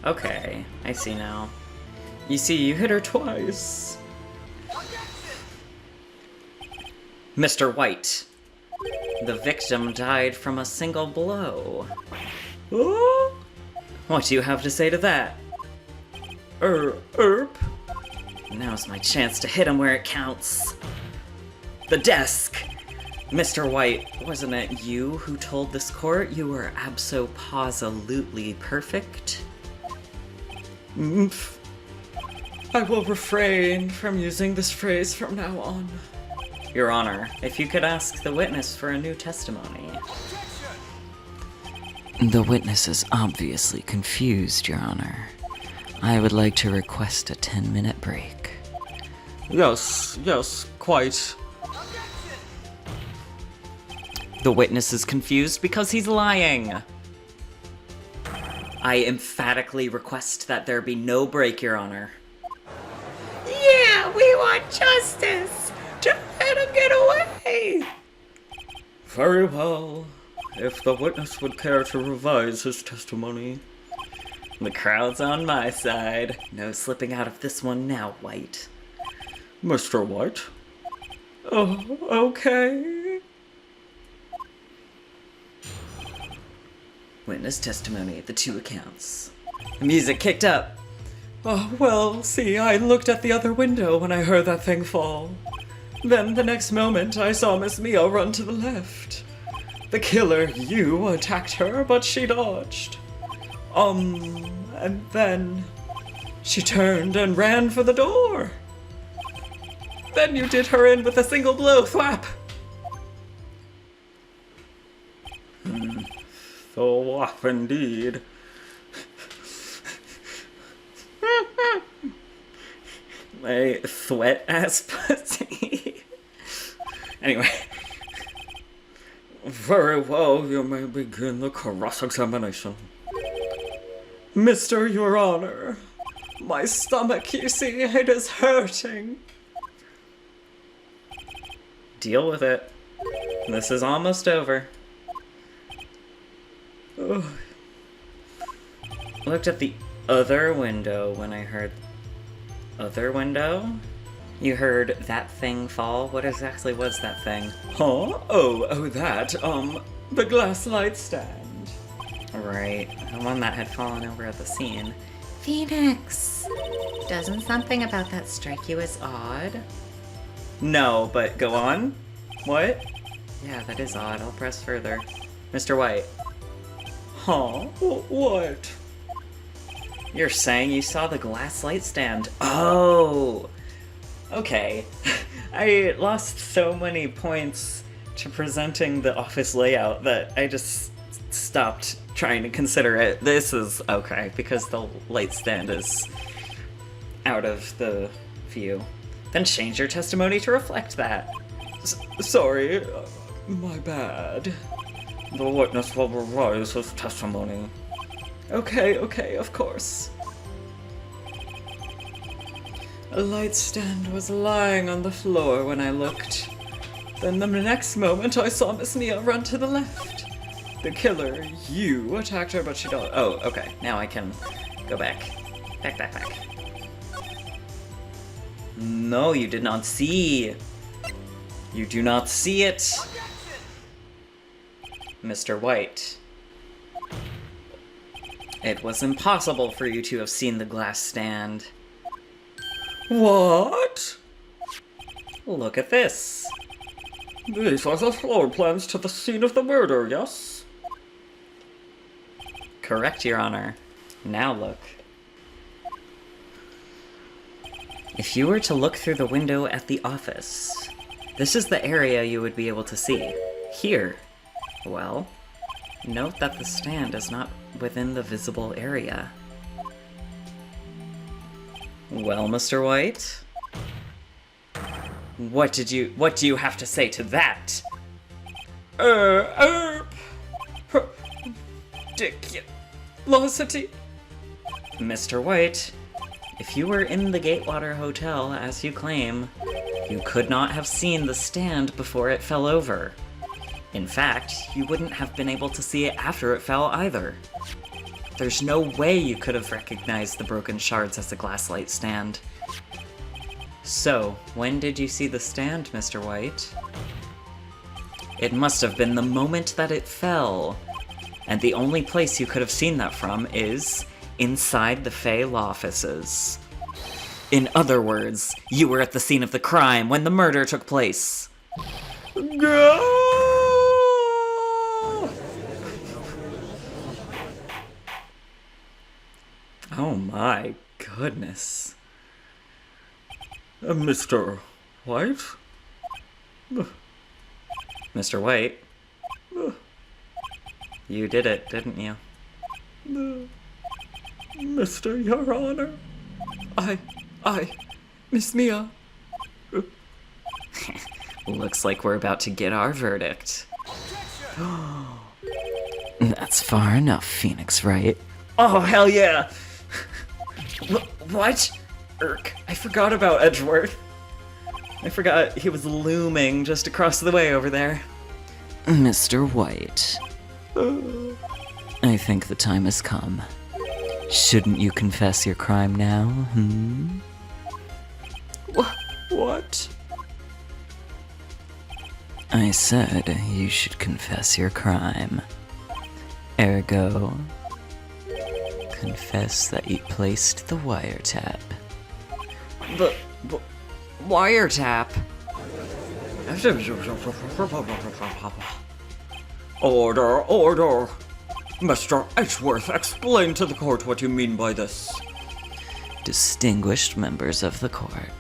Okay, I see now. You see, you hit her twice. Mr. White, the victim died from a single blow. Oh? What do you have to say to that? Erp. Now's my chance to hit him where it counts. The desk! Mr. White, wasn't it you who told this court you were abso-positively perfect? Oomph. I will refrain from using this phrase from now on. Your Honor, if you could ask the witness for a new testimony. The witness is obviously confused, Your Honor. I would like to request a 10-minute break. Yes, quite. The witness is confused because he's lying. I emphatically request that there be no break, Your Honor. Yeah, we want justice! Don't let him get away! Very well. If the witness would care to revise his testimony. The crowd's on my side. No slipping out of this one now, White. Mr. White? Oh, okay. Witness testimony at the two accounts. The music kicked up. Oh, well, see, I looked at the other window when I heard that thing fall. Then the next moment, I saw Miss Mia run to the left. The killer, you, attacked her, but she dodged. And then she turned and ran for the door. Then you did her in with a single blow, thWAP. thWAP indeed. My thwet ass pussy. Anyway. Very well, you may begin the cross-examination. Mr. Your Honor, my stomach, you see, it is hurting. Deal with it. This is almost over. Ugh. Looked at the other window when I heard... Other window? You heard that thing fall? What exactly was that thing? Huh? Oh, that, the glass light stand. Right, the one that had fallen over at the scene. Phoenix, doesn't something about that strike you as odd? No, but go on. What? Yeah, that is odd. I'll press further. Mr. White. Huh? What? You're saying you saw the glass light stand? Oh! Okay. I lost so many points to presenting the office layout that I just stopped trying to consider it. This is okay, because the light stand is out of the view. Then change your testimony to reflect that. Sorry, my bad. The witness will revise his testimony. Okay, of course. A light stand was lying on the floor when I looked. Then the next moment I saw Miss Mia run to the left. The killer, you, attacked her, but she don't. Oh, okay. Now I can go back. Back. No, you did not see. You do not see it. Mr. White. It was impossible for you to have seen the glass stand. What? Look at this. These are the floor plans to the scene of the murder, yes? Correct, Your Honor. Now look. If you were to look through the window at the office, this is the area you would be able to see. Here. Well, note that the stand is not within the visible area. Well, Mr. White? What do you have to say to that? Ridiculosity. Mr. White, if you were in the Gatewater Hotel, as you claim, you could not have seen the stand before it fell over. In fact, you wouldn't have been able to see it after it fell either. There's no way you could have recognized the broken shards as a glass light stand. So, when did you see the stand, Mr. White? It must have been the moment that it fell. And the only place you could have seen that from is inside the Fey law offices. In other words, you were at the scene of the crime when the murder took place. Go! Oh my goodness. Mr. White? Mr. White? You did it, didn't you? Mr. Your Honor, Miss Mia. Looks like we're about to get our verdict. That's far enough, Phoenix Wright. Oh, hell yeah! What? I forgot about Edgeworth. I forgot he was looming just across the way over there. Mr. White. I think the time has come. Shouldn't you confess your crime now, What? I said you should confess your crime. Ergo, confess that you placed the wiretap. The wiretap? Order. Mr. Edgeworth, explain to the court what you mean by this. Distinguished members of the court,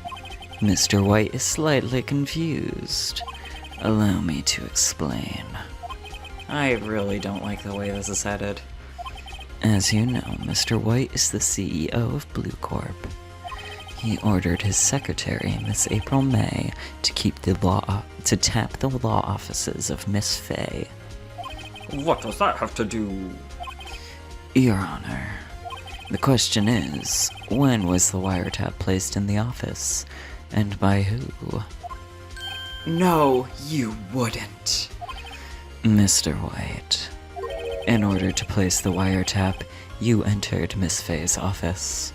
Mr. White is slightly confused. Allow me to explain. I really don't like the way this is headed. As you know, Mr. White is the CEO of Blue Corp. He ordered his secretary, Miss April May, to tap the law offices of Miss Fay. What does that have to do? Your Honor, the question is, when was the wiretap placed in the office, and by who? No, you wouldn't. Mr. White, in order to place the wiretap, you entered Miss Fay's office.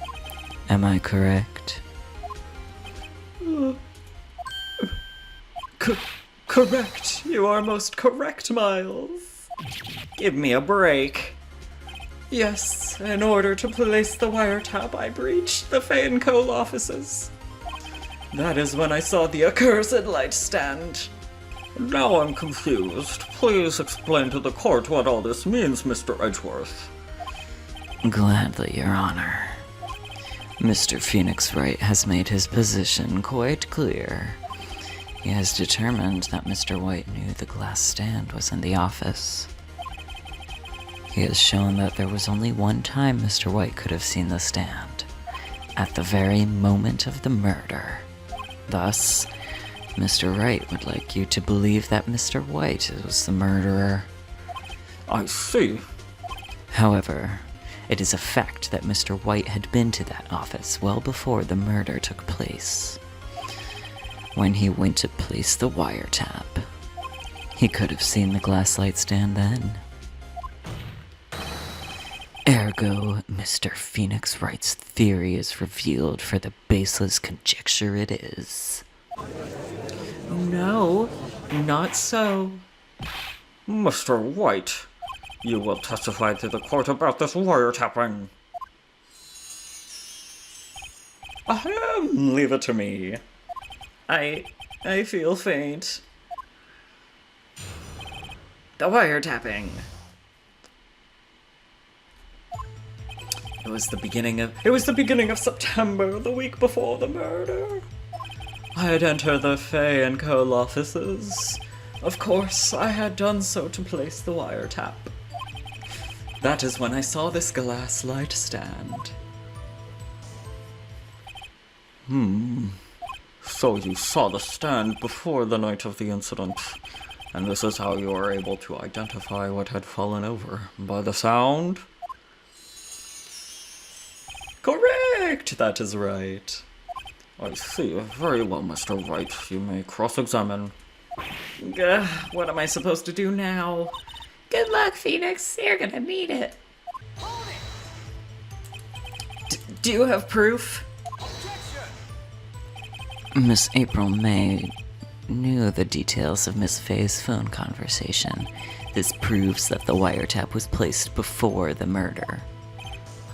Am I correct? Correct. You are most correct, Miles. Give me a break. Yes, in order to place the wiretap, I breached the Fay & Co. offices. That is when I saw the accursed light stand. Now I'm confused. Please explain to the court what all this means, Mr. Edgeworth. Gladly, Your Honor. Mr. Phoenix Wright has made his position quite clear. He has determined that Mr. White knew the glass stand was in the office. He has shown that there was only one time Mr. White could have seen the stand, at the very moment of the murder. Thus, Mr. Wright would like you to believe that Mr. White was the murderer. I see. However, it is a fact that Mr. White had been to that office well before the murder took place. When he went to place the wiretap, he could have seen the glass light stand then. Ergo, Mr. Phoenix Wright's theory is revealed for the baseless conjecture it is. No, not so. Mr. White, you will testify to the court about this wiretapping. Ahem, leave it to me. I feel faint. The wiretapping. It was the beginning of September, the week before the murder. I had entered the Fay & Co. offices. Of course, I had done so to place the wiretap. That is when I saw this glass light stand. So you saw the stand before the night of the incident, and this is how you were able to identify what had fallen over, by the sound? Correct! That is right. I see. Very well, Mr. Wright. You may cross-examine. What am I supposed to do now? Good luck, Phoenix. You're gonna need it. Do you have proof? Miss April May knew the details of Miss Faye's phone conversation. This proves that the wiretap was placed before the murder.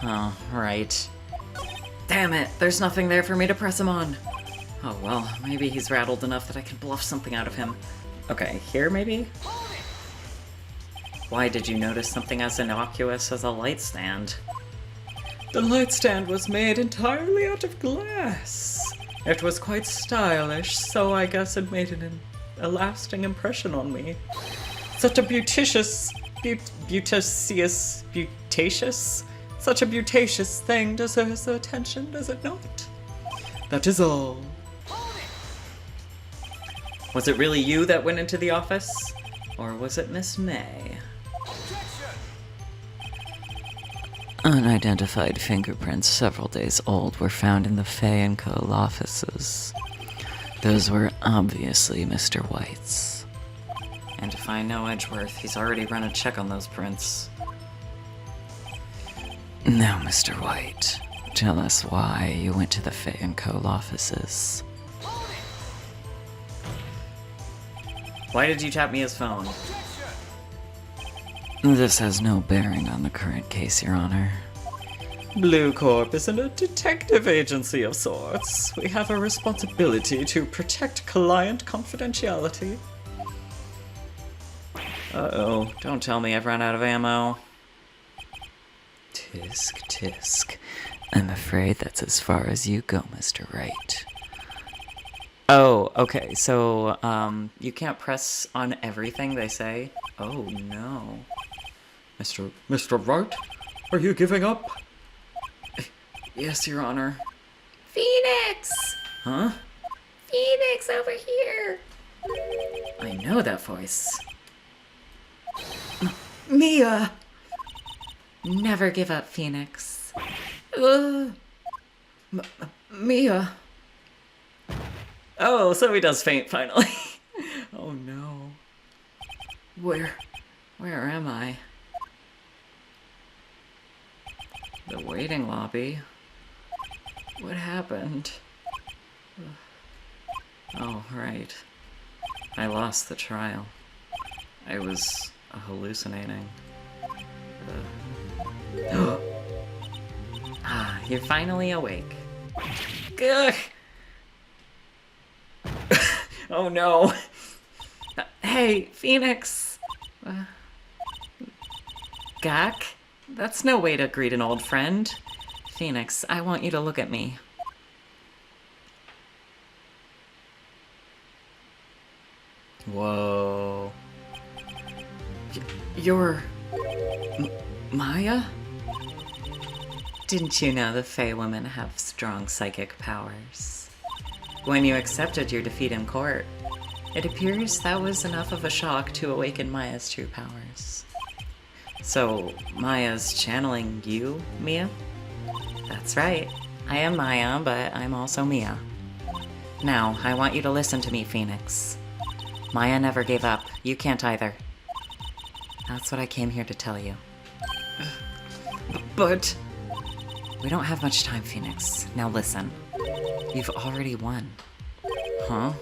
Oh, right. Damn it, there's nothing there for me to press him on. Oh well, maybe he's rattled enough that I can bluff something out of him. Okay, here maybe? Why did you notice something as innocuous as a light stand? The light stand was made entirely out of glass. It was quite stylish, so I guess it made a lasting impression on me. Such a butacious thing deserves the attention, does it not? That is all. Was it really you that went into the office? Or was it Miss May? Unidentified fingerprints several days old were found in the Fay & Co. offices. Those were obviously Mr. White's. And if I know Edgeworth, he's already run a check on those prints. Now, Mr. White, tell us why you went to the Fay & Co. offices. Why did you tap me his phone? This has no bearing on the current case, Your Honor. Blue Corp isn't a detective agency of sorts. We have a responsibility to protect client confidentiality. Uh-oh, don't tell me I've run out of ammo. Tisk, tisk. I'm afraid that's as far as you go, Mr. Wright. Oh, okay, so, you can't press on everything they say? Oh, no. Mr. Wright? Are you giving up? Yes, Your Honor. Phoenix! Huh? Phoenix, over here! I know that voice. Mia! Never give up, Phoenix. Mia. Oh, so he does faint finally. Oh no. Where am I? The waiting lobby? What happened? Oh, right. I lost the trial. I was hallucinating. Ah, you're finally awake. Ugh. Oh no. Hey, Phoenix. Gak? That's no way to greet an old friend. Phoenix, I want you to look at me. Whoa. You're... Maya? Didn't you know the Fey women have strong psychic powers? When you accepted your defeat in court, it appears that was enough of a shock to awaken Maya's true powers. So, Maya's channeling you, Mia? That's right. I am Maya, but I'm also Mia. Now, I want you to listen to me, Phoenix. Maya never gave up. You can't either. That's what I came here to tell you. But... We don't have much time, Phoenix. Now listen. You've already won. Huh?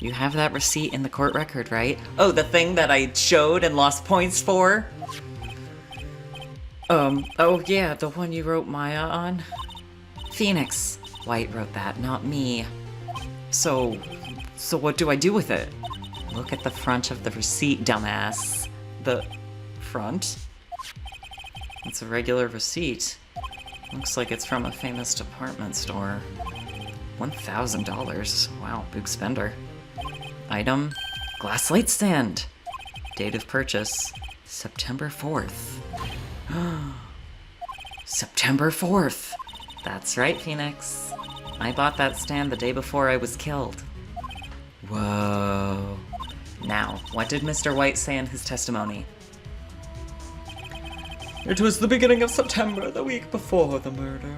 You have that receipt in the court record, right? Oh, the thing that I showed and lost points for? Oh yeah, the one you wrote Maya on? Phoenix. White wrote that, not me. So what do I do with it? Look at the front of the receipt, dumbass. The front? It's a regular receipt. Looks like it's from a famous department store. $1,000. Wow, big spender. Item, glass light stand. Date of purchase, September 4th. September 4th. That's right, Phoenix. I bought that stand the day before I was killed. Whoa. Now, what did Mr. White say in his testimony? It was the beginning of September, the week before the murder.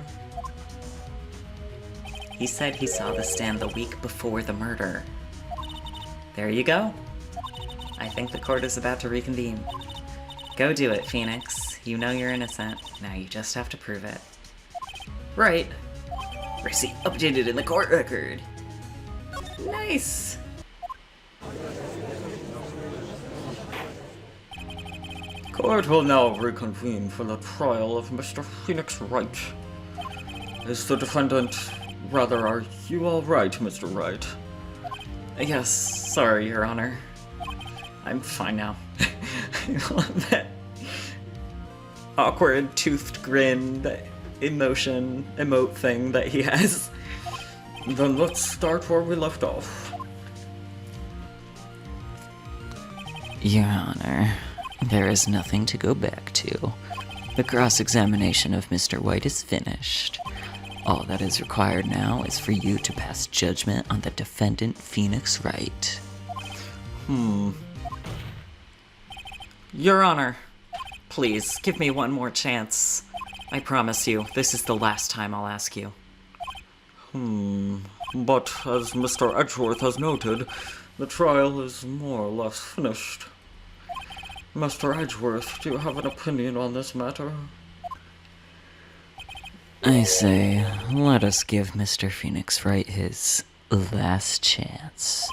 He said he saw the stand the week before the murder. There you go. I think the court is about to reconvene. Go do it, Phoenix. You know you're innocent. Now you just have to prove it. Right. Receipt updated in the court record. Nice. Court will now reconvene for the trial of Mr. Phoenix Wright. Is the defendant... Rather, are you all right, Mr. Wright? Yes, sorry, Your Honor. I'm fine now. I love that awkward toothed grin, that emote thing that he has. Then let's start where we left off. Your Honor, there is nothing to go back to. The cross-examination of Mr. White is finished. All that is required now is for you to pass judgment on the defendant, Phoenix Wright. Your Honor, please, give me one more chance. I promise you, this is the last time I'll ask you. But as Mr. Edgeworth has noted, the trial is more or less finished. Mr. Edgeworth, do you have an opinion on this matter? I say, let us give Mr. Phoenix Wright his last chance.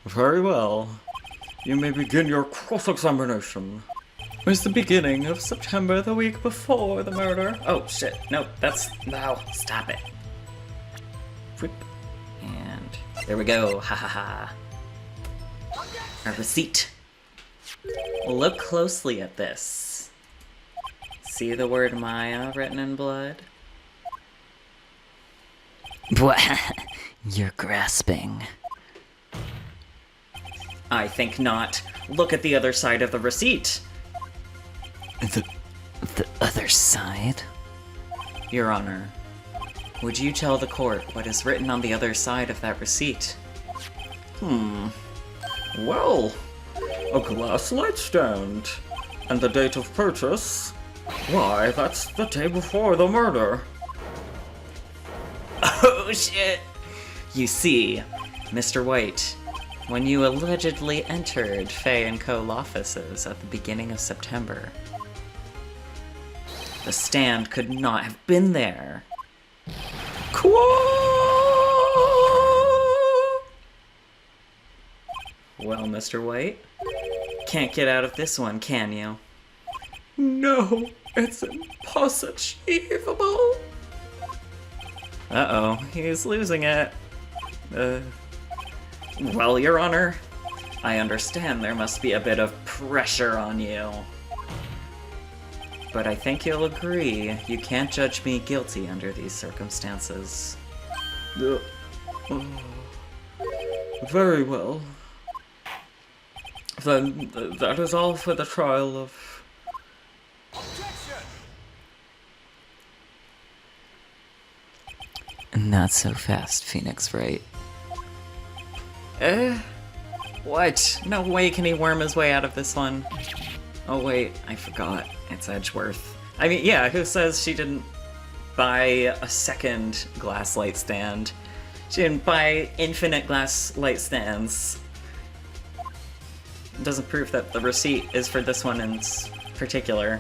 Very well. You may begin your cross-examination. Was the beginning of September the week before the murder? Oh shit, no, no, stop it. Whip. And there we go, ha ha ha. Our receipt. Look closely at this. See the word Maya written in blood? You're grasping. I think not. Look at the other side of the receipt. The other side? Your Honor, would you tell the court what is written on the other side of that receipt? Well, a glass light stand. And the date of purchase? Why, that's the day before the murder. Oh shit! You see, Mr. White, when you allegedly entered Fay & Co. offices at the beginning of September, the stand could not have been there. Well, Mr. White, can't get out of this one, can you? No, it's impossible. Uh-oh, he's losing it. Well, Your Honor, I understand there must be a bit of pressure on you. But I think you'll agree you can't judge me guilty under these circumstances. Very well. Then that is all for the trial of... Not so fast, Phoenix Wright. What? No way can he worm his way out of this one. Oh wait, I forgot. It's Edgeworth. I mean, yeah, who says she didn't buy a second glass light stand? She didn't buy infinite glass light stands. It doesn't prove that the receipt is for this one in particular.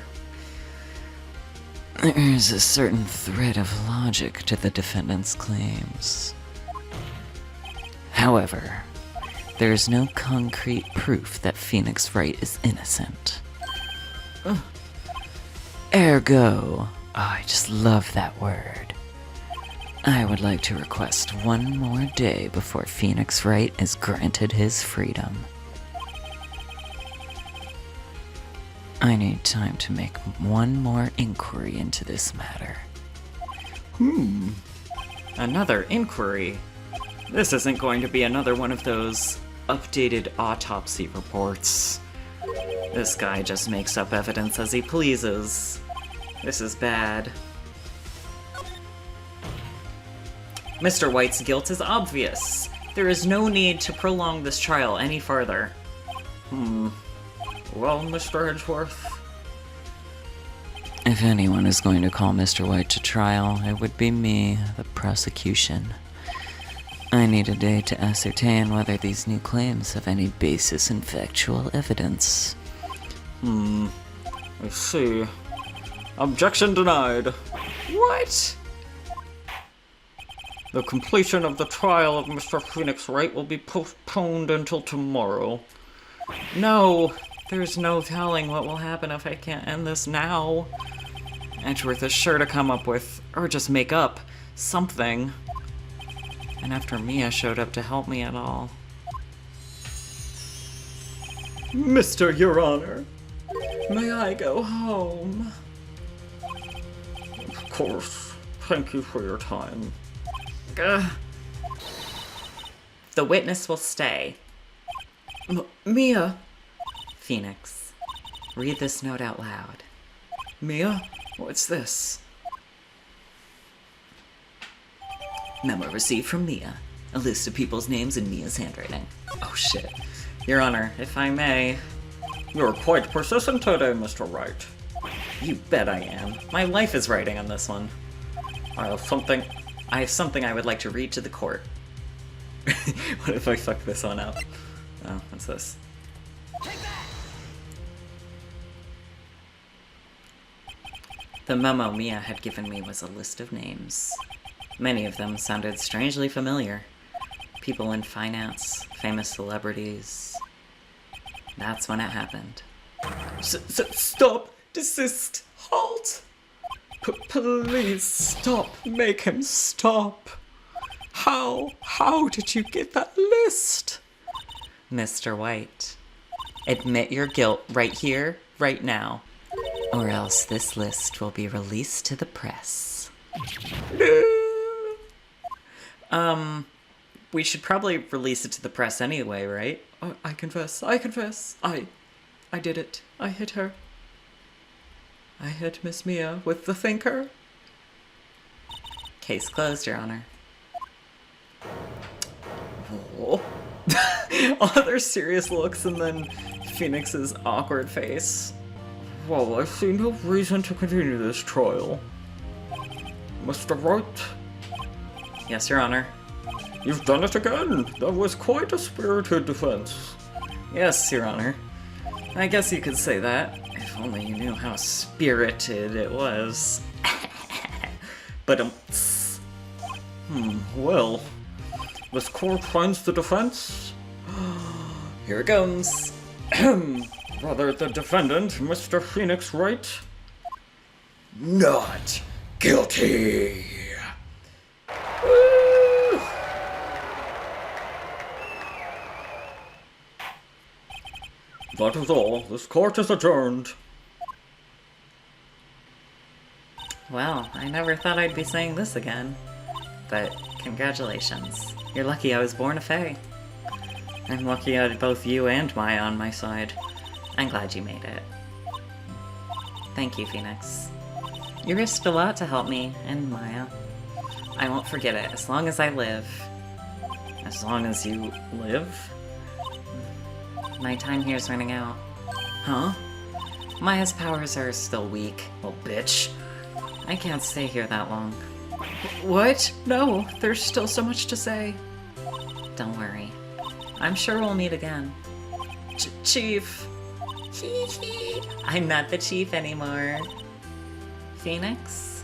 There is a certain thread of logic to the defendant's claims. However, there is no concrete proof that Phoenix Wright is innocent. Ergo, I just love that word. I would like to request one more day before Phoenix Wright is granted his freedom. I need time to make one more inquiry into this matter. Another inquiry? This isn't going to be another one of those updated autopsy reports. This guy just makes up evidence as he pleases. This is bad. Mr. White's guilt is obvious. There is no need to prolong this trial any further. Well, Mr. Edgeworth... If anyone is going to call Mr. White to trial, it would be me, the prosecution. I need a day to ascertain whether these new claims have any basis in factual evidence. I see. Objection denied. What? The completion of the trial of Mr. Phoenix Wright will be postponed until tomorrow. No, there's no telling what will happen if I can't end this now. Edgeworth is sure to come up with, or just make up, something. And after Mia showed up to help me at all. Mr. Your Honor, may I go home? Of course. Thank you for your time. Ugh. The witness will stay. Mia. Phoenix, read this note out loud. Mia? What's this? Memo received from Mia. A list of people's names in Mia's handwriting. Oh shit. Your Honor, if I may. You're quite persistent today, Mr. Wright. You bet I am. My life is writing on this one. I have something I would like to read to the court. What if I fuck this one up? Oh, what's this? The memo Mia had given me was a list of names. Many of them sounded strangely familiar. People in finance, famous celebrities. That's when it happened. Stop! Desist! Halt! Please stop! Make him stop! How did you get that list? Mr. White, admit your guilt right here, right now. Or else this list will be released to the press. We should probably release it to the press anyway, right? I confess. I did it. I hit her. I hit Miss Mia with the thinker. Case closed, Your Honor. Oh. All their serious looks and then Phoenix's awkward face. Well, I see no reason to continue this trial. Mr. Wright? Yes, Your Honor. You've done it again! That was quite a spirited defense. Yes, Your Honor. I guess you could say that. If only you knew how spirited it was. But, Well, this court finds the defense. Here it comes. Rather, the defendant, Mr. Phoenix Wright, Not guilty. That is all. This court is adjourned. Well, I never thought I'd be saying this again. But congratulations. You're lucky I was born a fae. I'm lucky I had both you and Maya on my side. I'm glad you made it. Thank you, Phoenix. You risked a lot to help me and Maya. I won't forget it as long as I live. As long as you live? My time here's running out. Huh? Maya's powers are still weak, little bitch. I can't stay here that long. What? No, there's still so much to say. Don't worry. I'm sure we'll meet again. Chief! Hee hee. I'm not the chief anymore. Phoenix?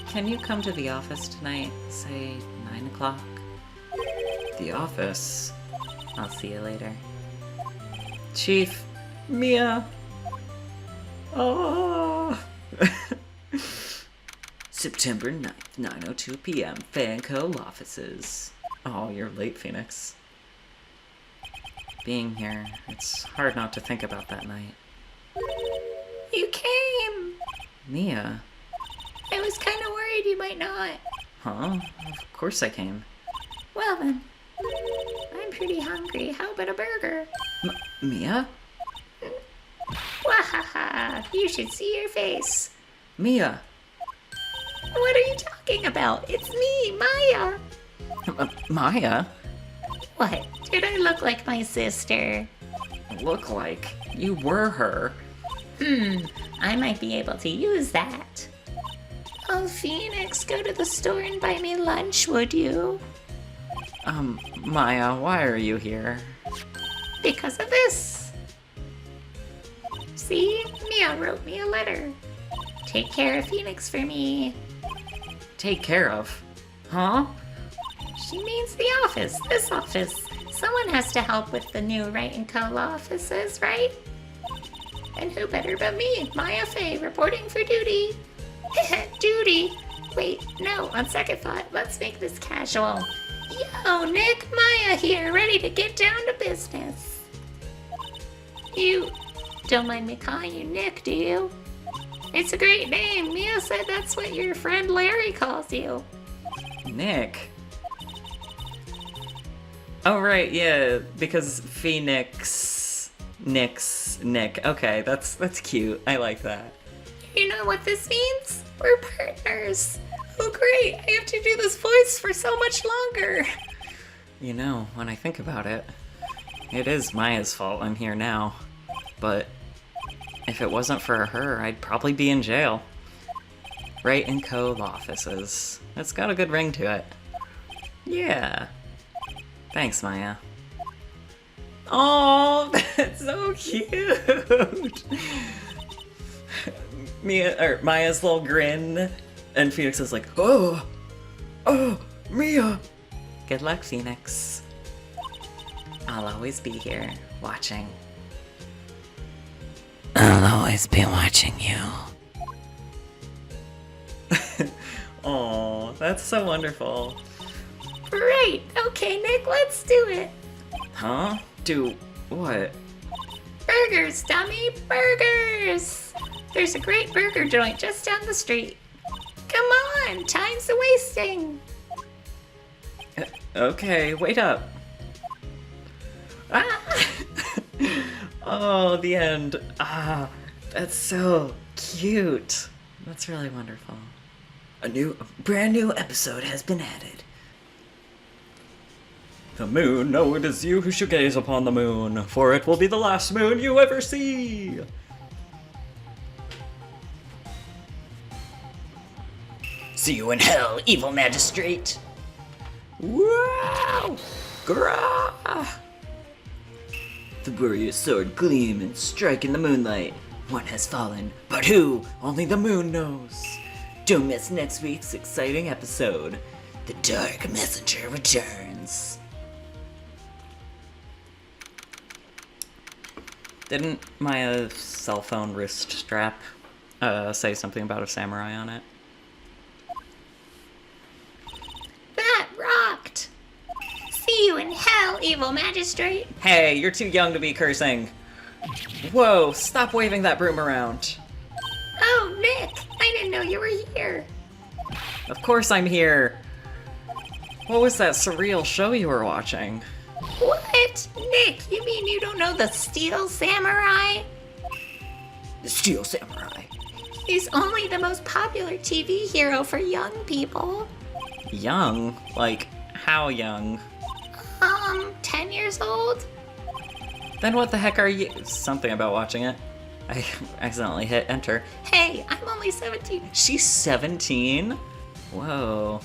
Can you come to the office tonight, say 9 o'clock? The office. I'll see you later. Chief. Mia. Oh. September 9th, 9:02 p.m. Fanco offices. Oh, you're late, Phoenix. Being here, it's hard not to think about that night. You came. Mia? I was kind of worried you might not. Huh? Of course I came. Well then, I'm pretty hungry. How about a burger? Mia? Wahaha! You should see your face. Mia! What are you talking about? It's me, Maya. Maya? What? Did I look like my sister? Look like you were her. I might be able to use that. Oh, Phoenix, go to the store and buy me lunch, would you? Maya, why are you here? Because of this. See? Mia wrote me a letter. Take care of Phoenix for me. Take care of? Huh? She means the office, this office. Someone has to help with the new Wright and Co. offices, right? And who better but me, Maya Fey, reporting for duty. Duty? Wait, no, on second thought, let's make this casual. Yo, Nick, Maya here, ready to get down to business. You don't mind me calling you Nick, do you? It's a great name. Mia said that's what your friend Larry calls you. Nick? Oh, right, yeah, because Phoenix... Nick. Okay, that's cute. I like that. You know what this means? We're partners. Oh, great. I have to do this voice for so much longer. You know, when I think about it, it is Maya's fault I'm here now. But if it wasn't for her, I'd probably be in jail. Wright and Co. offices. It's got a good ring to it. Yeah. Thanks, Maya. Oh, that's so cute! Maya's little grin, and Phoenix is like, oh, Mia! Good luck, Phoenix. I'll always be here, watching. I'll always be watching you. Oh, that's so wonderful. Right. Okay, Nick, let's do it. Huh? Do what? Burgers, dummy, burgers! There's a great burger joint just down the street. Come on, time's wasting. Okay, wait up. Ah! Oh, the end. Ah, that's so cute. That's really wonderful. A brand new episode has been added. The moon, no, it is you who should gaze upon the moon, for it will be the last moon you ever see. See you in hell, evil magistrate. Wow! Grah! The warrior's sword gleam and strike in the moonlight. One has fallen, but who? Only the moon knows. Don't miss next week's exciting episode. The Dark Messenger returns. Didn't my cell phone wrist strap say something about a samurai on it? That rocked. See you in hell, evil magistrate. Hey, you're too young to be cursing. Whoa, stop waving that broom around. Oh, Nick, I didn't know you were here. Of course I'm here. What was that surreal show you were watching? What? Nick, you mean you don't know the Steel Samurai? The Steel Samurai. He's only the most popular TV hero for young people. Young? Like, how young? 10 years old? Then what the heck are you? Something about watching it. I accidentally hit enter. Hey, I'm only 17. She's 17? Whoa.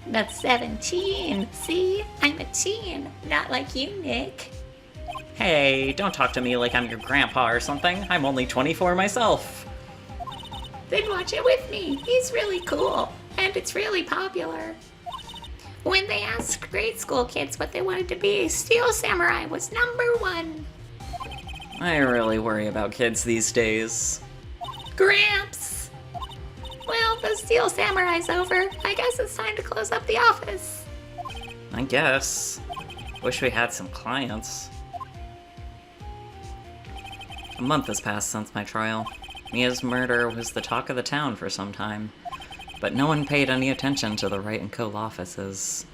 That's 17. See? I'm a teen. Not like you, Nick. Hey, don't talk to me like I'm your grandpa or something. I'm only 24 myself. Then watch it with me. He's really cool. And it's really popular. When they asked grade school kids what they wanted to be, Steel Samurai was #1. I really worry about kids these days. Gramps! Well, the Steel Samurai's over. I guess it's time to close up the office. I guess. Wish we had some clients. A month has passed since my trial. Mia's murder was the talk of the town for some time, but no one paid any attention to the Wright & Co. offices.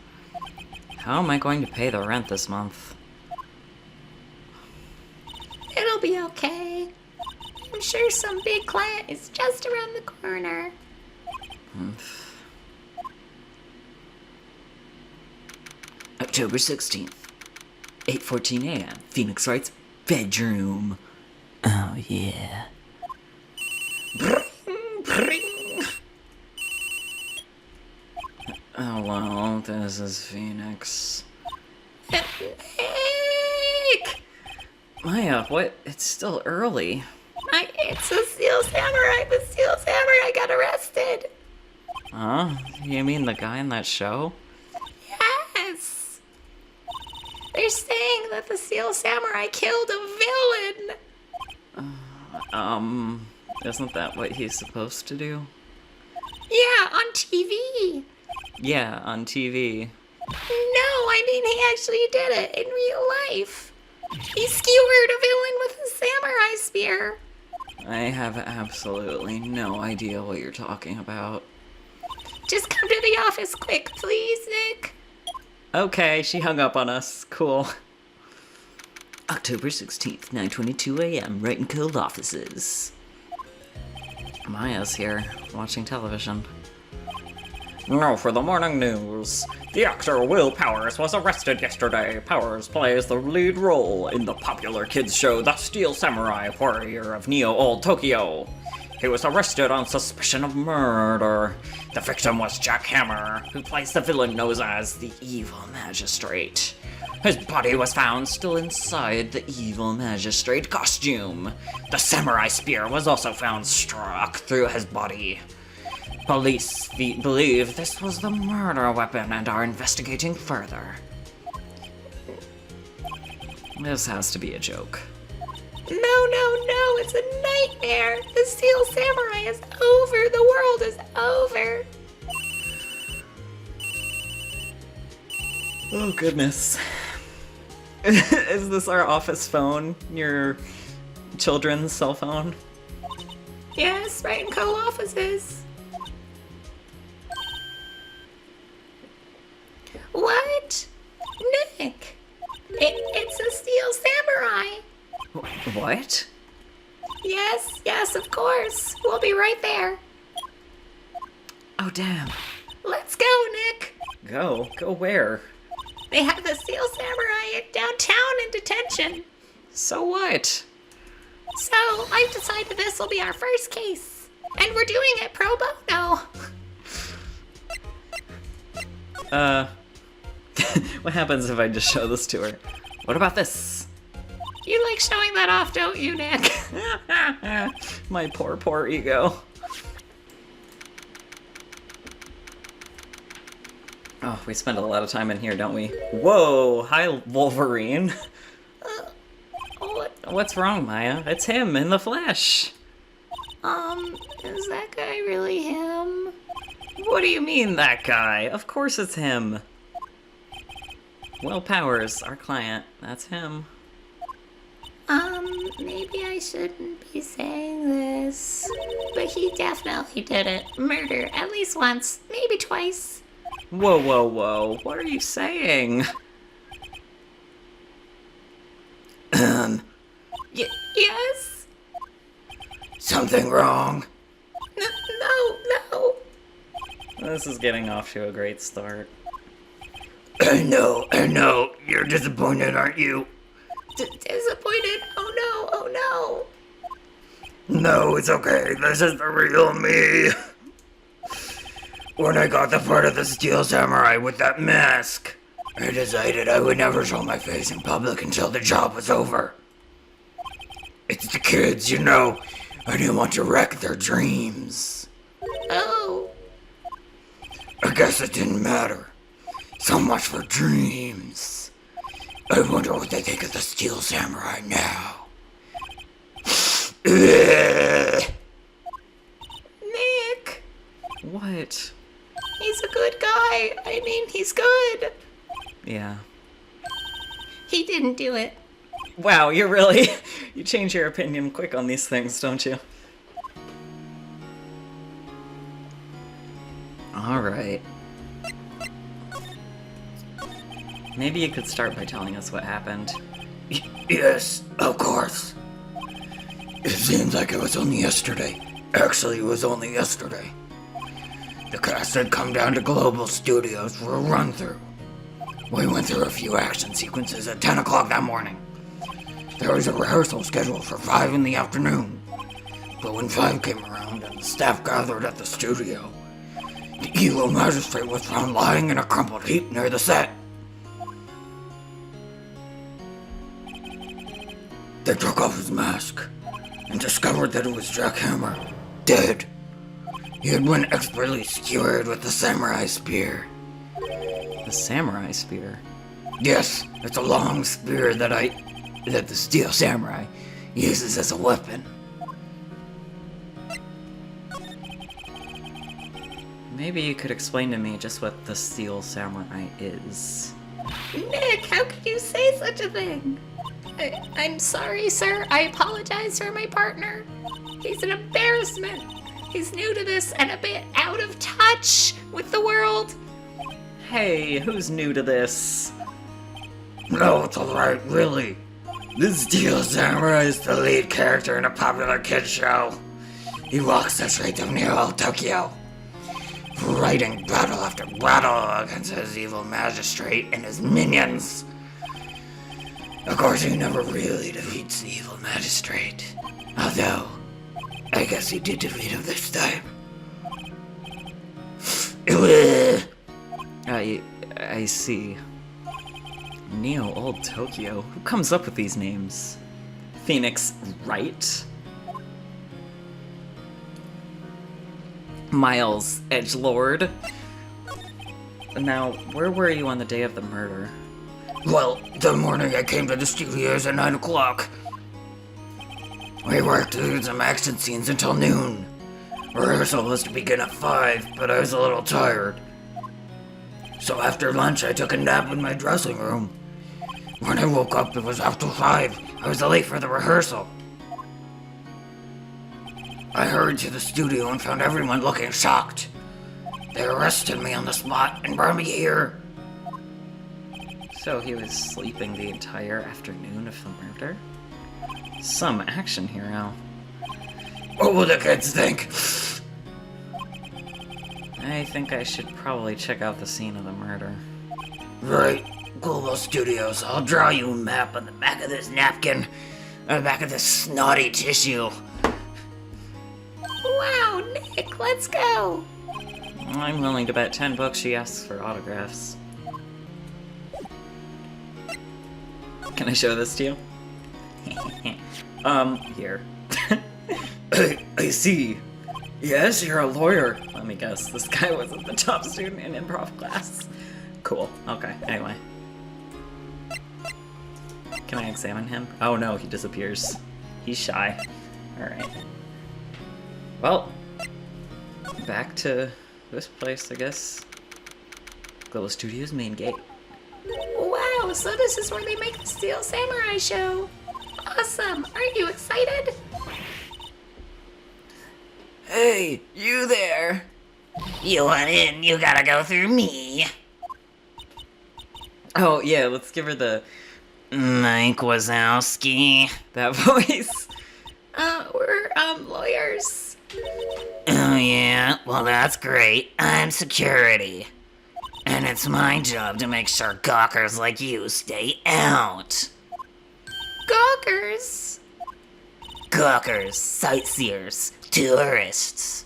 How am I going to pay the rent this month? It'll be okay. I'm sure some big client is just around the corner. October 16th, 8:14 a.m., Phoenix Wright's bedroom. Oh, yeah. Bring, bring. Oh, well, this is Phoenix. Nick! Maya, what? It's still early. It's the Steel Samurai. The Steel Samurai got arrested. Huh? You mean the guy in that show? They're saying that the Steel Samurai killed a villain. Isn't that what he's supposed to do? Yeah, on TV. Yeah, on TV. No, I mean he actually did it in real life. He skewered a villain with a samurai spear. I have absolutely no idea what you're talking about. Just come to the office quick, please, Nick. Okay, she hung up on us. Cool. October 16th, 9:22 a.m., Wright and Co. offices. Maya's here, watching television. Now for the morning news. The actor Will Powers was arrested yesterday. Powers plays the lead role in the popular kids show The Steel Samurai, Warrior of Neo Old Tokyo. He was arrested on suspicion of murder. The victim was Jack Hammer, who plays the villain known as the Evil Magistrate. His body was found still inside the Evil Magistrate costume. The samurai spear was also found struck through his body. Police believe this was the murder weapon and are investigating further. This has to be a joke. No, it's a nightmare. The Steel Samurai is over. The world is over. Oh, goodness. Is this our office phone? Your children's cell phone? Yes, Wright and Co. offices. What? Nick, it's a Steel Samurai. What? Yes, of course. We'll be right there. Oh, damn. Let's go, Nick. Go? Go where? They have the Steel Samurai downtown in detention. So what? So, I've decided this will be our first case. And we're doing it pro bono. What happens if I just show this to her? What about this? You like showing that off, don't you, Nick? My poor ego. Oh, we spend a lot of time in here, don't we? Whoa! Hi, Wolverine. What? What's wrong, Maya? It's him in the flesh. Is that guy really him? What do you mean, that guy? Of course it's him. Will Powers, our client. That's him. Maybe I shouldn't be saying this, but he definitely did it. Murder, at least once, maybe twice. Whoa. What are you saying? Yes? Something wrong? No. This is getting off to a great start. I know. You're disappointed, aren't you? Disappointed? Oh no. No, it's okay. This is the real me. When I got the part of the Steel Samurai with that mask, I decided I would never show my face in public until the job was over. It's the kids, you know. I didn't want to wreck their dreams. Oh. I guess it didn't matter. So much for dreams. I wonder what they think of the Steel Samurai now. Nick, What? he's a good guy. I mean, he's good. Yeah. He didn't do it. Wow, you change your opinion quick on these things, don't you? Alright. Maybe you could start by telling us what happened. Yes, of course. It seems like it was only yesterday. Actually, it was only yesterday. The cast had come down to Global Studios for a run-through. We went through a few action sequences at 10 o'clock that morning. There was a rehearsal scheduled for 5 in the afternoon. But when 5 came around and the staff gathered at the studio, the evil magistrate was found lying in a crumpled heap near the set. They took off his mask and discovered that it was Jack Hammer, dead. He had been expertly skewered with the samurai spear. The samurai spear. Yes, it's a long spear that the Steel Samurai uses as a weapon. Maybe you could explain to me just what the Steel Samurai is. Nick, how could you say such a thing? I'm sorry, sir. I apologize for my partner. He's an embarrassment. He's new to this and a bit out of touch with the world. Hey, who's new to this? No, it's alright, really. The Steel Samurai is the lead character in a popular kids show. He walks the streets of near old Tokyo, fighting battle after battle against his evil magistrate and his minions. Of course, he never really defeats the evil magistrate. Although, I guess he did defeat him this time. I see. Neo Old Tokyo? Who comes up with these names? Phoenix Wright? Miles Edgelord? Now, where were you on the day of the murder? Well, the morning I came to the studios at 9 o'clock. We worked through some action scenes until noon. Rehearsal was to begin at 5, but I was a little tired. So after lunch, I took a nap in my dressing room. When I woke up, it was after 5. I was late for the rehearsal. I hurried to the studio and found everyone looking shocked. They arrested me on the spot and brought me here. So he was sleeping the entire afternoon of the murder? Some action here, Al. What will the kids think? I think I should probably check out the scene of the murder. Right. Global Studios, I'll draw you a map on the back of this napkin. On the back of this snotty tissue. Wow, Nick, let's go. I'm willing to bet 10 bucks she asks for autographs. Can I show this to you? Here. I see. Yes, you're a lawyer. Let me guess, this guy wasn't the top student in improv class. Cool, okay, anyway. Can I examine him? Oh no, he disappears. He's shy. Alright. Well, back to this place, I guess. Global Studios main gate. Wow, so this is where they make the Steel Samurai show. Awesome. Aren't you excited? Hey, you there? You want in, you gotta go through me. Oh yeah, let's give her the Mike Wazowski. that voice. We're, lawyers. Oh yeah, well that's great. I'm security. And it's my job to make sure gawkers like you stay out. Gawkers. Gawkers, sightseers, tourists.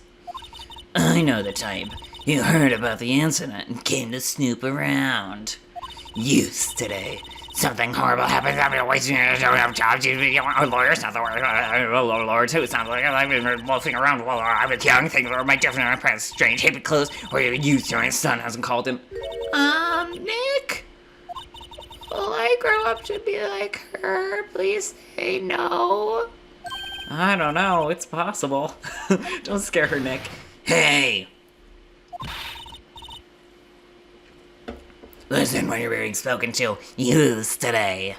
I know the type. You heard about the incident and came to snoop around. Youths today. Something horrible happens. I'm wasting your jobs. Lawyers, not the word. Lord, too. Sounds like I've been wolfing around while I was young. Things were my different friends. Strange, hippie clothes. Or your youth, your son hasn't called him. Nick? Will I grow up to be like her? Please say no. I don't know, it's possible. Don't scare her, Nick. Hey! Listen when you're being spoken to. Youths today.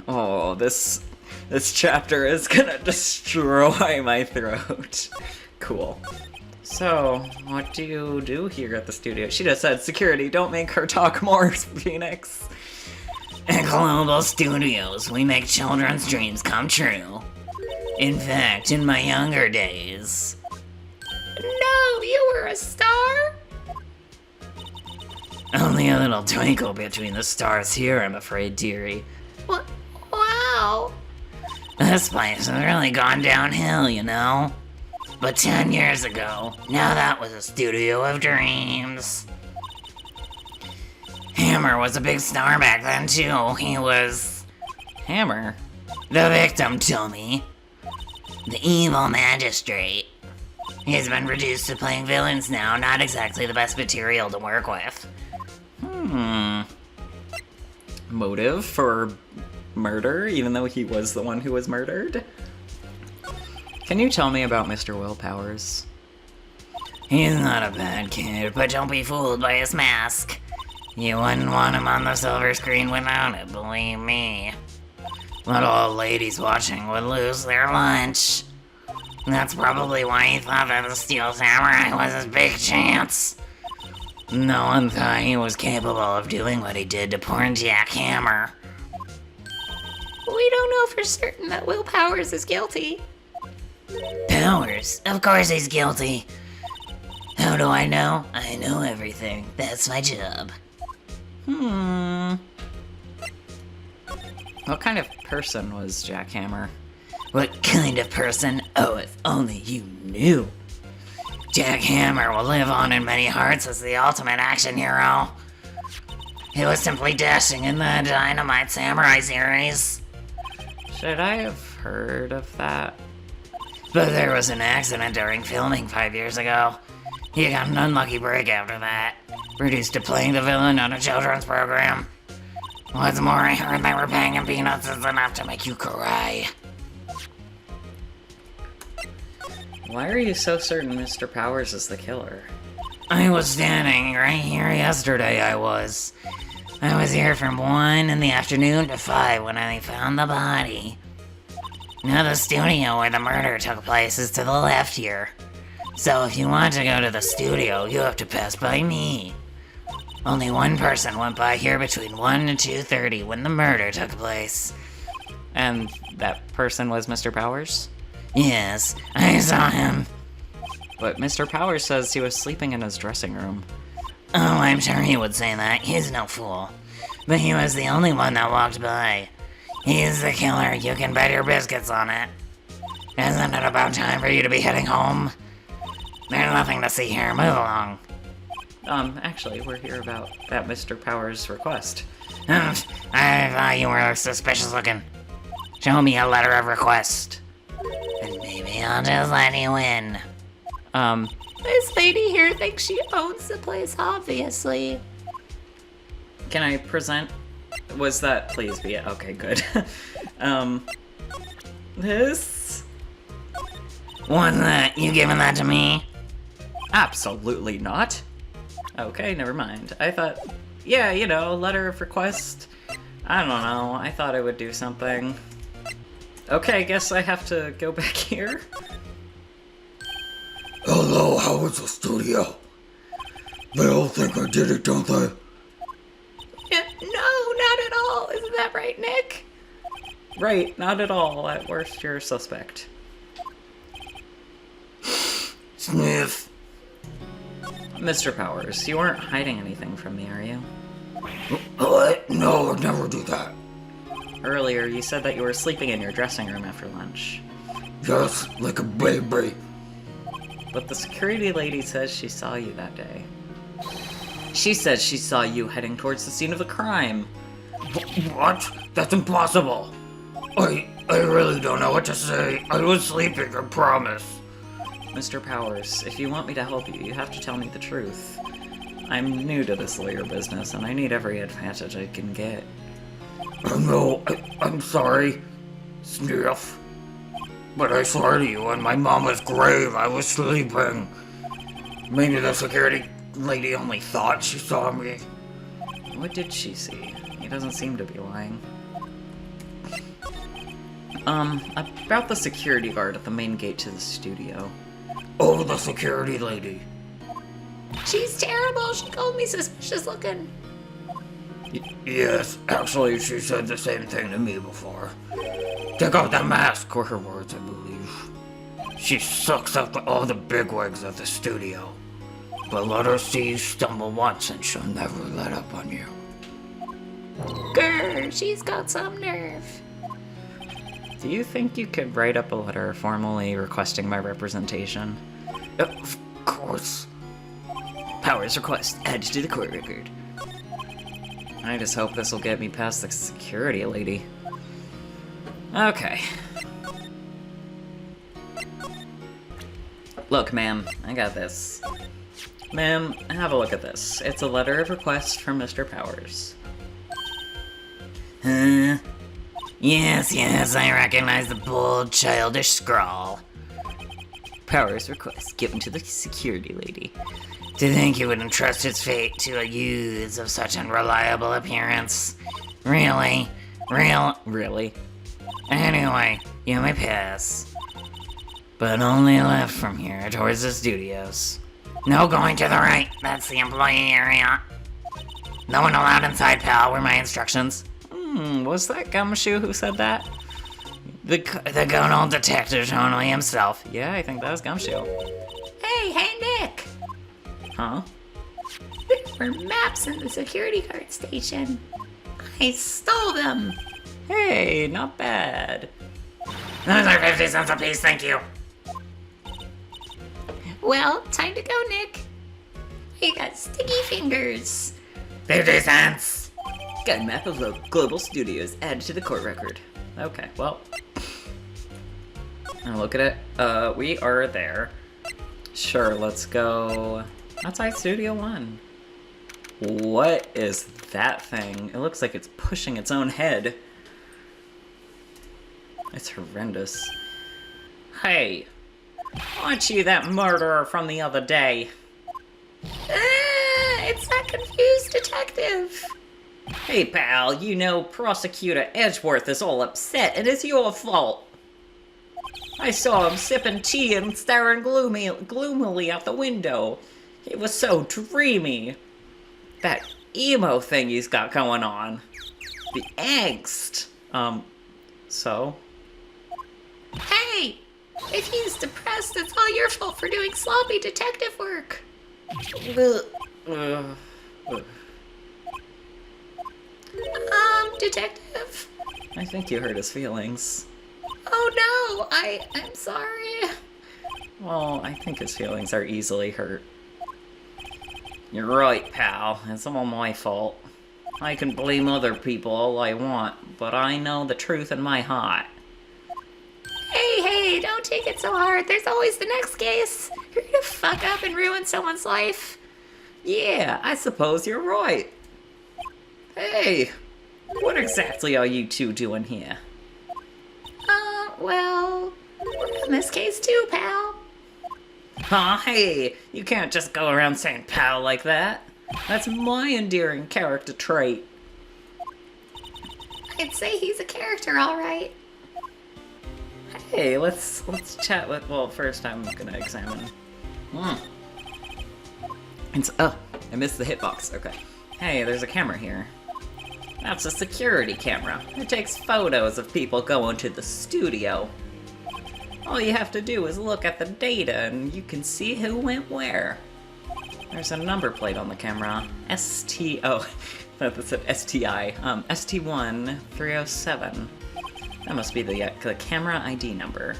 Oh, this chapter is gonna destroy my throat. Cool. So, what do you do here at the studio? She just said security, don't make her talk more, Phoenix. At Global Studios, we make children's dreams come true. In fact, in my younger days... No, you were a star? Only a little twinkle between the stars here, I'm afraid, dearie. What? Wow. This place has really gone downhill, you know? But 10 years ago, now that was a studio of dreams. Hammer was a big star back then, too. He was... Hammer? the victim, Tommy. The evil magistrate. He's been reduced to playing villains now, not exactly the best material to work with. motive for murder, even though he was the one who was murdered. Can you tell me about Mr. Will Powers? He's not a bad kid, but don't be fooled by his mask. You wouldn't want him on the silver screen without it, believe me. Little old ladies watching would lose their lunch. That's probably why he thought that the Steel Samurai was his big chance. No one thought he was capable of doing what he did to poor Jack Hammer. We don't know for certain that Will Powers is guilty. Powers? Of course he's guilty. How do I know? I know everything. That's my job. What kind of person was Jack Hammer? What kind of person? Oh, if only you knew. Jack Hammer will live on in many hearts as the ultimate action hero. He was simply dashing in the Dynamite Samurai series. Should I have heard of that? But there was an accident during filming 5 years ago. He got an unlucky break after that. Reduced to playing the villain on a children's program. What's more, I heard they were paying him peanuts is enough to make you cry. Why are you so certain Mr. Powers is the killer? I was standing right here yesterday, I was here from 1 in the afternoon to 5 when I found the body. Now the studio where the murder took place is to the left here. So if you want to go to the studio, you have to pass by me. Only one person went by here between 1 and 2:30 when the murder took place. And that person was Mr. Powers? Yes, I saw him. But Mr. Powers says he was sleeping in his dressing room. Oh, I'm sure he would say that. He's no fool. But he was the only one that walked by. He's the killer. You can bet your biscuits on it. Isn't it about time for you to be heading home? There's nothing to see here. Move along. Actually, we're here about that Mr. Powers request. I thought you were suspicious looking. Show me a letter of request. And maybe I'll just let you in. This lady here thinks she owns the place, obviously. Can I present? Was that, please be it? Okay, good. This? What's that? You giving that to me? Absolutely not. Okay, never mind. I thought, yeah, you know, letter of request. I don't know, I thought I would do something. Okay, guess I have to go back here. Hello, how is the studio? They all think I did it, don't they? No, not at all. Isn't that right, Nick? Right, not at all. At worst, you're a suspect. Sniff. Mr. Powers, you aren't hiding anything from me, are you? What? No, I'd never do that. Earlier, you said that you were sleeping in your dressing room after lunch. Yes, like a baby. But the security lady says she saw you that day. She says she saw you heading towards the scene of the crime. What? That's impossible. I really don't know what to say. I was sleeping, I promise. Mr. Powers, if you want me to help you, you have to tell me the truth. I'm new to this lawyer business, and I need every advantage I can get. No, I'm sorry, Sniff. But I swear to you, on my mama's grave, I was sleeping. Maybe the security lady only thought she saw me. What did she see? He doesn't seem to be lying. About the security guard at the main gate to the studio. Oh, the security lady. She's terrible. She called me suspicious looking. Yes, actually, she said the same thing to me before. Take off that mask, were her words, I believe. She sucks up all the bigwigs at the studio. But let her see you stumble once and she'll never let up on you. Grr, she's got some nerve. Do you think you could write up a letter formally requesting my representation? Of course. Powers request added to the court record. I just hope this will get me past the security lady. Okay. Look, ma'am, I got this. Ma'am, have a look at this. It's a letter of request from Mr. Powers. Huh? Yes, I recognize the bold, childish scrawl. Powers request given to the security lady. To think he would entrust his fate to a youth of such unreliable appearance. Really? Really? Anyway, you may pass. But only left from here towards the studios. No going to the right, that's the employee area. No one allowed inside, pal, were my instructions. Was that Gumshoe who said that? The good old detective totally himself. Yeah, I think that was Gumshoe. Hey, Nick! Huh? There were maps in the security guard station. I stole them. Hey, not bad. Those are 50 cents apiece, thank you. Well, time to go, Nick. I got sticky fingers. 50 cents. Got a map of global studios added to the court record. Okay, well. Now look at it. We are there. Sure, let's go outside Studio 1. What is that thing? It looks like it's pushing its own head. It's horrendous. Hey, aren't you that murderer from the other day? It's that confused detective. Hey pal, you know Prosecutor Edgeworth is all upset and it's your fault. I saw him sipping tea and staring gloomily out the window. It was so dreamy. That emo thing he's got going on. The angst. So? Hey, if he's depressed, it's all your fault for doing sloppy detective work. Detective? I think you hurt his feelings. Oh no, I'm sorry. Well, I think his feelings are easily hurt. You're right, pal. It's all my fault. I can blame other people all I want, but I know the truth in my heart. Hey, don't take it so hard. There's always the next case. You're gonna fuck up and ruin someone's life. Yeah, I suppose you're right. Hey, what exactly are you two doing here? Well, we're on this case too, pal. Aw, hey, you can't just go around saying pal like that. That's my endearing character trait. I'd say he's a character, all right. Hey, let's chat with. Well, first I'm gonna examine. Oh, I missed the hitbox. Okay. Hey, there's a camera here. That's a security camera. It takes photos of people going to the studio. All you have to do is look at the data and you can see who went where. There's a number plate on the camera. That said STI. ST1307. That must be the camera ID number.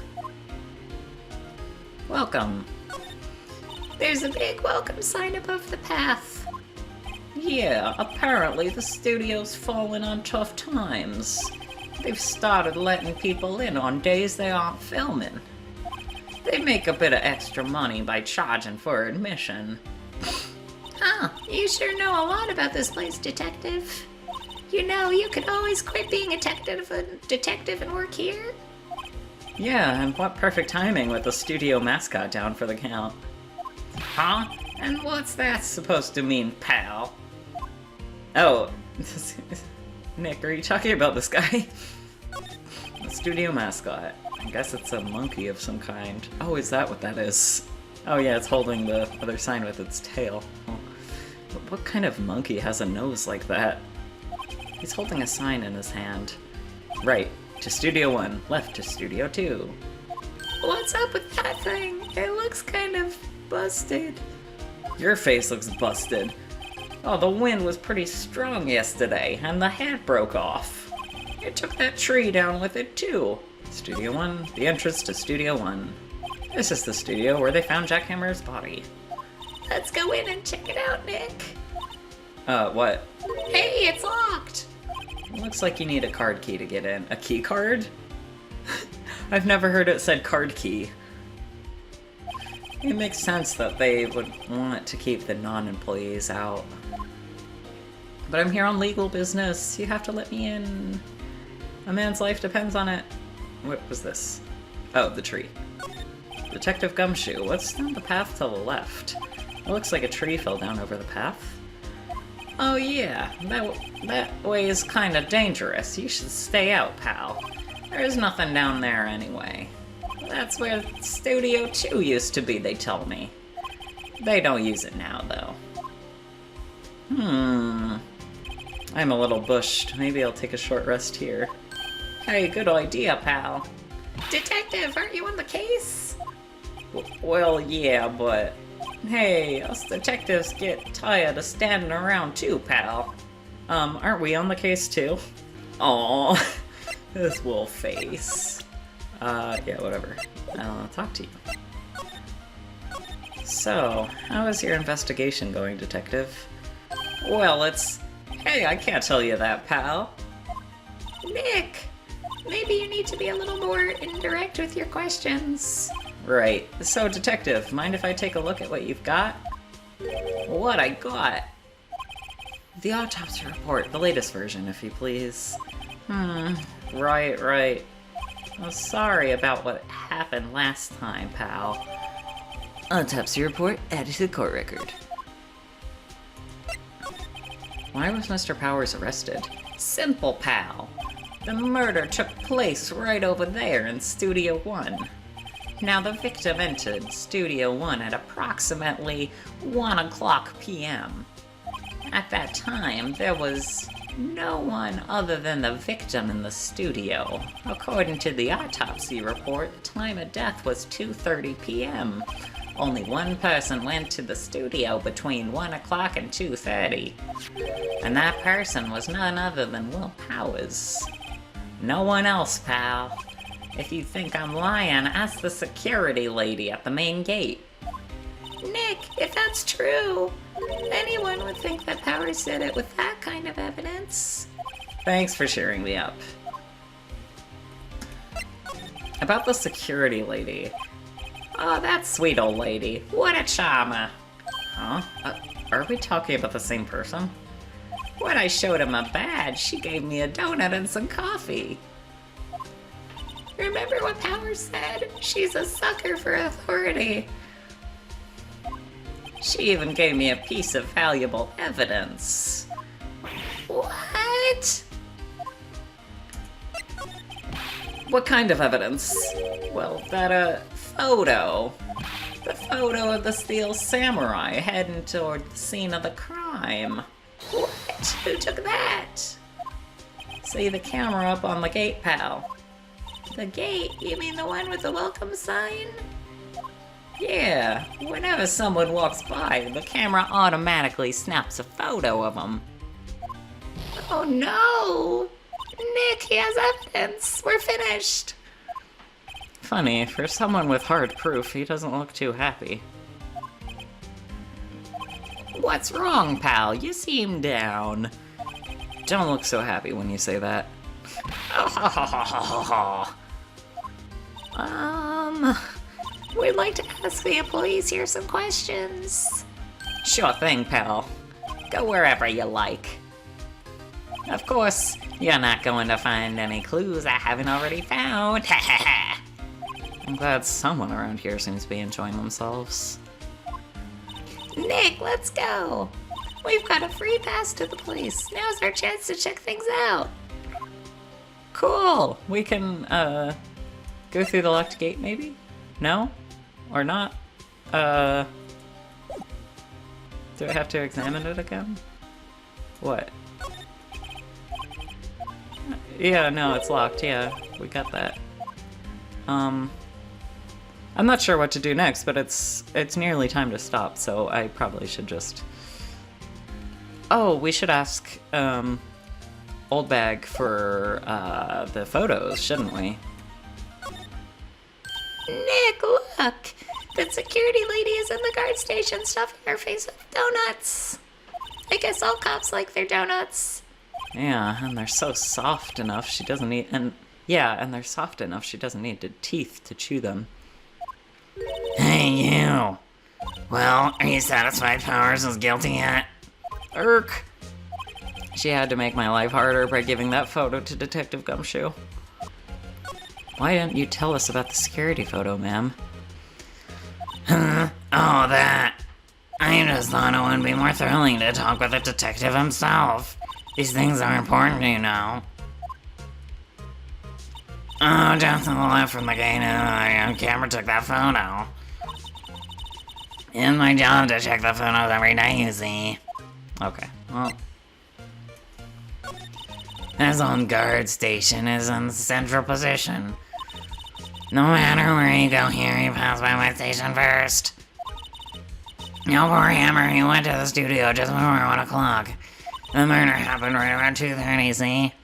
Welcome. There's a big welcome sign above the path. Yeah, apparently the studio's fallen on tough times. They've started letting people in on days they aren't filming. They make a bit of extra money by charging for admission. Huh, you sure know a lot about this place, detective. You know, you could always quit being a detective and work here. Yeah, and what perfect timing with the studio mascot down for the count. Huh? And what's that supposed to mean, pal? Oh, Nick, are you talking about this guy? The studio mascot. I guess it's a monkey of some kind. Oh, is that what that is? Oh yeah, it's holding the other sign with its tail. Oh. But what kind of monkey has a nose like that? He's holding a sign in his hand. Right to Studio 1, left to Studio 2. What's up with that thing? It looks kind of busted. Your face looks busted. Oh, the wind was pretty strong yesterday, and the hat broke off. It took that tree down with it, too. Studio 1, the entrance to Studio 1. This is the studio where they found Jackhammer's body. Let's go in and check it out, Nick. What? Hey, it's locked. Looks like you need a card key to get in. A key card? I've never heard it said card key. It makes sense that they would want to keep the non-employees out. But I'm here on legal business. You have to let me in. A man's life depends on it. What was this? Oh, the tree. Detective Gumshoe, what's down the path to the left? It looks like a tree fell down over the path. Oh yeah, that way is kinda dangerous. You should stay out, pal. There's nothing down there anyway. That's where Studio 2 used to be, they tell me. They don't use it now, though. I'm a little bushed. Maybe I'll take a short rest here. Hey, good idea, pal. Detective, aren't you on the case? Well, yeah, but... Hey, us detectives get tired of standing around too, pal. Aren't we on the case too? Aw, this wolf face. Yeah, whatever. I'll talk to you. So, how is your investigation going, detective? Well, Hey, I can't tell you that, pal. Nick, maybe you need to be a little more indirect with your questions. Right. So, detective, mind if I take a look at what you've got? What I got? The autopsy report, the latest version, if you please. Right. Well, sorry about what happened last time, pal. Autopsy report added to the court record. Why was Mr. Powers arrested? Simple, pal. The murder took place right over there in Studio 1. Now, the victim entered Studio 1 at approximately 1 o'clock p.m. At that time, there was no one other than the victim in the studio. According to the autopsy report, the time of death was 2:30 p.m. Only one person went to the studio between 1 o'clock and 2:30. And that person was none other than Will Powers. No one else, pal. If you think I'm lying, ask the security lady at the main gate. Nick, if that's true, anyone would think that Powers did it with that kind of evidence. Thanks for cheering me up. About the security lady. Oh, that sweet old lady. What a charmer. Huh? Are we talking about the same person? When I showed her my badge, she gave me a donut and some coffee. Remember what Powers said? She's a sucker for authority. She even gave me a piece of valuable evidence. What? What kind of evidence? Well, that, photo. The photo of the Steel Samurai heading toward the scene of the crime. What? Who took that? See the camera up on the gate, pal. The gate? You mean the one with the welcome sign? Yeah, whenever someone walks by, the camera automatically snaps a photo of them. Oh no! Nick, he has evidence. We're finished. Funny, for someone with hard proof, he doesn't look too happy. What's wrong, pal? You seem down. Don't look so happy when you say that. We'd like to ask the employees here some questions. Sure thing, pal. Go wherever you like. Of course, you're not going to find any clues I haven't already found. I'm glad someone around here seems to be enjoying themselves. Nick, let's go. We've got a free pass to the place. Now's our chance to check things out. Cool! We can, go through the locked gate, maybe? No? Or not? Do I have to examine it again? What? Yeah, no, it's locked, yeah. We got that. I'm not sure what to do next, but it's nearly time to stop, so I probably should just... Oh, we should ask, Old Bag for, the photos, shouldn't we? Nick, look! The security lady is in the guard station stuffing her face with donuts. I guess all cops like their donuts. Yeah, and they're so soft enough she doesn't need... And they're soft enough she doesn't need the teeth to chew them. Hey, you! Well, are you satisfied Powers is guilty yet? Irk! She had to make my life harder by giving that photo to Detective Gumshoe. Why didn't you tell us about the security photo, ma'am? Oh, that. I just thought it would be more thrilling to talk with the detective himself. These things are important, you know. Oh, just to the left from the gate, the camera took that photo. It's my job to check the photos every day, you see. Okay, well, This old guard station is in the central position. No matter where you go here, you pass by my station first. No, poor Hammer, he went to the studio just before 1 o'clock. The murder happened right around 2:30, see?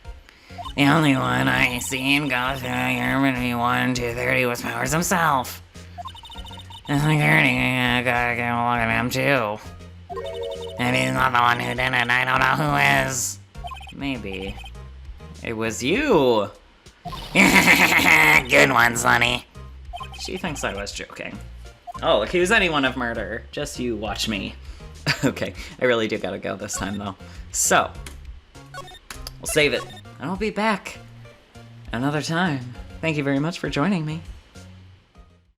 The only one I seen go through here between 1 and 2:30 was Powers himself. The security, I gotta get a look at him too. If he's not the one who did it, I don't know who is. maybe. It was you! Good one, Sonny. She thinks I was joking. I'll accuse anyone of murder. Just you watch me. Okay, I really do gotta go this time, though. So, we'll save it, and I'll be back another time. Thank you very much for joining me.